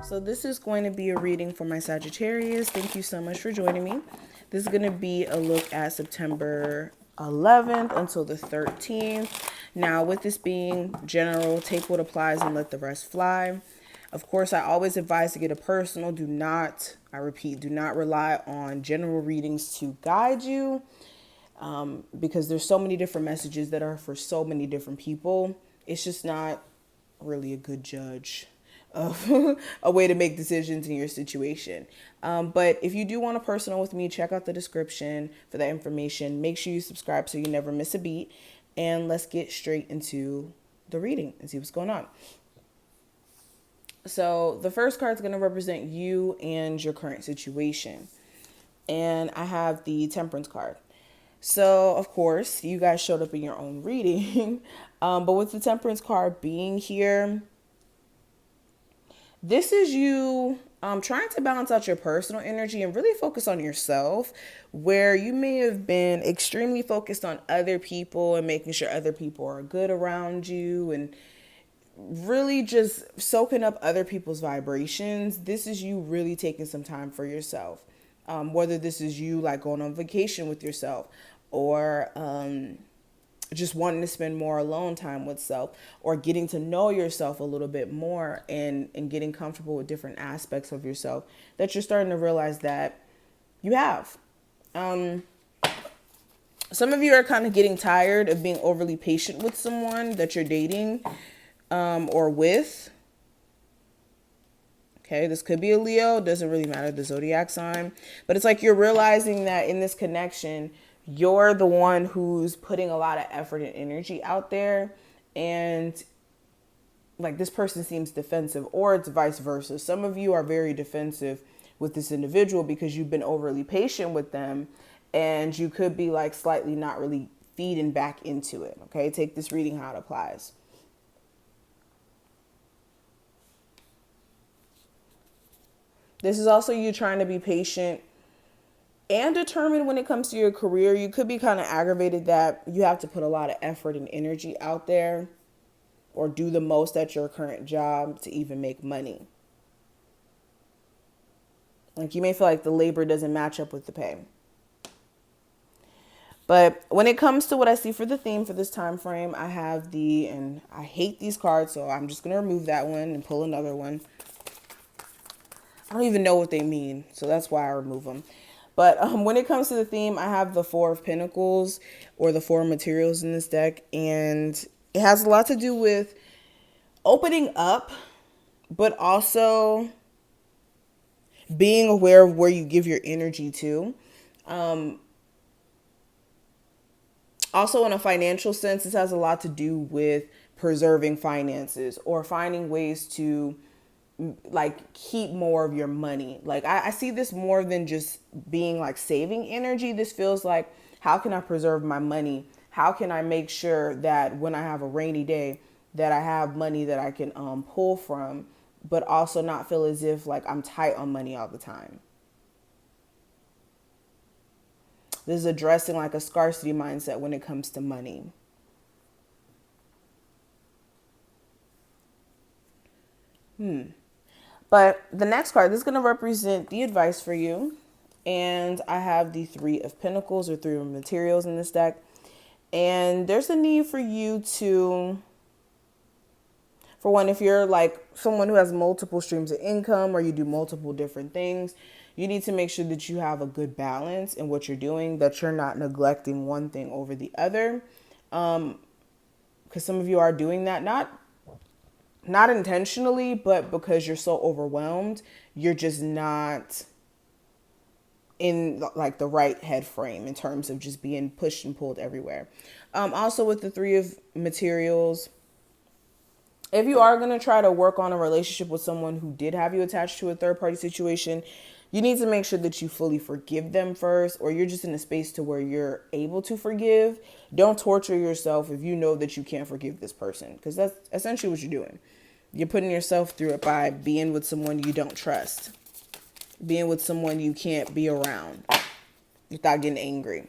So this is going to be a reading for my Sagittarius. Thank you so much for joining me. This is going to be a look at September 11th until the 13th. Now, with this being general, take what applies and let the rest fly. Of course, I always advise to get a personal. Do not, I repeat, do not rely on general readings to guide you, because there's so many different messages that are for so many different people. It's just not really a good judge of a way to make decisions in your situation. But if you do want a personal with me, check out the description for that information. Make sure you subscribe so you never miss a beat. And let's get straight into the reading and see what's going on. So the first card is going to represent you and your current situation. And I have the Temperance card. So, of course, you guys showed up in your own reading. But with the Temperance card being here, this is you trying to balance out your personal energy and really focus on yourself, where you may have been extremely focused on other people and making sure other people are good around you and really just soaking up other people's vibrations. This is you really taking some time for yourself. Whether this is you like going on vacation with yourself, or just wanting to spend more alone time with self, or getting to know yourself a little bit more and getting comfortable with different aspects of yourself that you're starting to realize that you have. Some of you are kind of getting tired of being overly patient with someone that you're dating or with. Okay, this could be a Leo. Doesn't really matter the zodiac sign. But it's like you're realizing that in this connection, you're the one who's putting a lot of effort and energy out there. And like this person seems defensive, or it's vice versa. Some of you are very defensive with this individual because you've been overly patient with them. And you could be like slightly not really feeding back into it. Okay, take this reading how it applies. This is also you trying to be patient and determined when it comes to your career. You could be kind of aggravated that you have to put a lot of effort and energy out there or do the most at your current job to even make money. Like you may feel like the labor doesn't match up with the pay. But when it comes to what I see for the theme for this time frame, I have and I hate these cards, so I'm just going to remove that one and pull another one. I don't even know what they mean, so that's why I remove them. But when it comes to the theme, I have the Four of Pentacles, or the Four of Materials in this deck. And it has a lot to do with opening up, but also being aware of where you give your energy to. Also, in a financial sense, this has a lot to do with preserving finances or finding ways to like keep more of your money. Like I see this more than just being like saving energy. This feels like, how can I preserve my money? How can I make sure that when I have a rainy day that I have money that I can pull from, but also not feel as if like I'm tight on money all the time. This is addressing like a scarcity mindset when it comes to money. But the next card, this is going to represent the advice for you. And I have the Three of Pentacles, or Three of Materials in this deck. And there's a need for you to, for one, if you're like someone who has multiple streams of income or you do multiple different things, you need to make sure that you have a good balance in what you're doing, that you're not neglecting one thing over the other. Because some of you are doing that, not intentionally, but because you're so overwhelmed, you're just not in like the right head frame in terms of just being pushed and pulled everywhere. Also with the Three of Materials, if you are going to try to work on a relationship with someone who did have you attached to a third party situation, you need to make sure that you fully forgive them first, or you're just in a space to where you're able to forgive. Don't torture yourself if you know that you can't forgive this person, because that's essentially what you're doing. You're putting yourself through it by being with someone you don't trust, being with someone you can't be around without getting angry.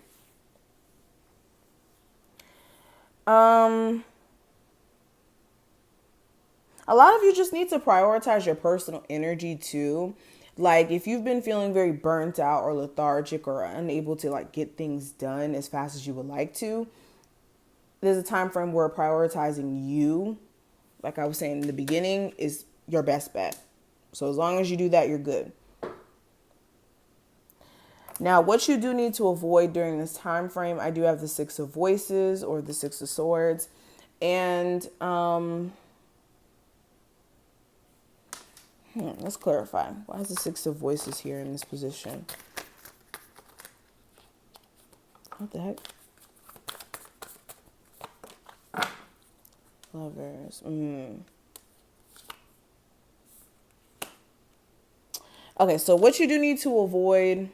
A lot of you just need to prioritize your personal energy too. Like if you've been feeling very burnt out or lethargic or unable to like get things done as fast as you would like to, there's a time frame where prioritizing you, like I was saying in the beginning, is your best bet. So as long as you do that, you're good. Now, what you do need to avoid during this time frame, I do have the Six of Voices or the Six of Swords. And let's clarify. Why is the Six of Voices here in this position? What the heck? Lovers. Okay, so what you do need to avoid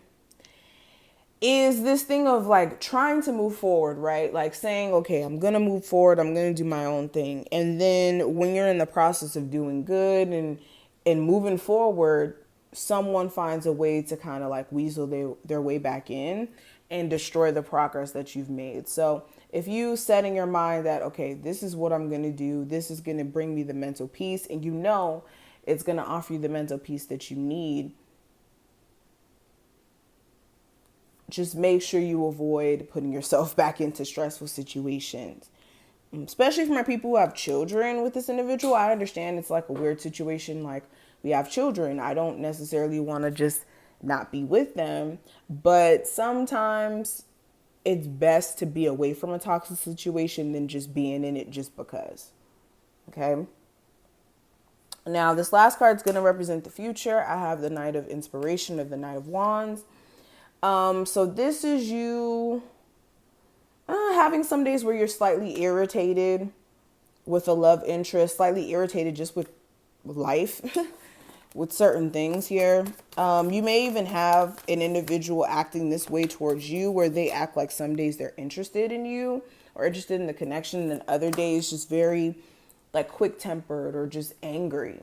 is this thing of like trying to move forward, right? Like saying, okay, I'm going to move forward. I'm going to do my own thing. And then when you're in the process of doing good and moving forward, someone finds a way to kind of like weasel their way back in and destroy the progress that you've made. So if you set in your mind that, okay, this is what I'm going to do, this is going to bring me the mental peace, and you know it's going to offer you the mental peace that you need, just make sure you avoid putting yourself back into stressful situations. Especially for my people who have children with this individual, I understand it's like a weird situation. Like we have children. I don't necessarily want to just not be with them. But sometimes it's best to be away from a toxic situation than just being in it just because. Okay. Now, this last card is going to represent the future. I have the Knight of Inspiration of the Knight of Wands. So this is you having some days where you're slightly irritated with a love interest, slightly irritated just with life, with certain things here. You may even have an individual acting this way towards you where they act like some days they're interested in you or interested in the connection, and other days just very like quick-tempered or just angry.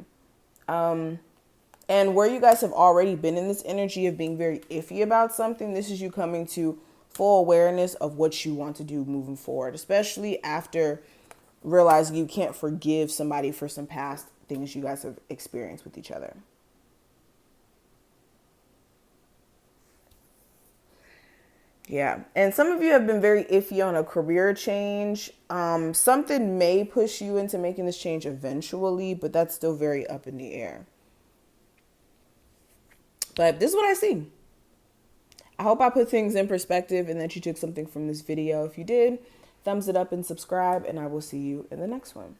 And where you guys have already been in this energy of being very iffy about something, this is you coming to full awareness of what you want to do moving forward, especially after realizing you can't forgive somebody for some past things you guys have experienced with each other. Yeah. And some of you have been very iffy on a career change. Something may push you into making this change eventually, but that's still very up in the air. But this is what I see. I hope I put things in perspective and that you took something from this video. If you did, thumbs it up and subscribe, and I will see you in the next one.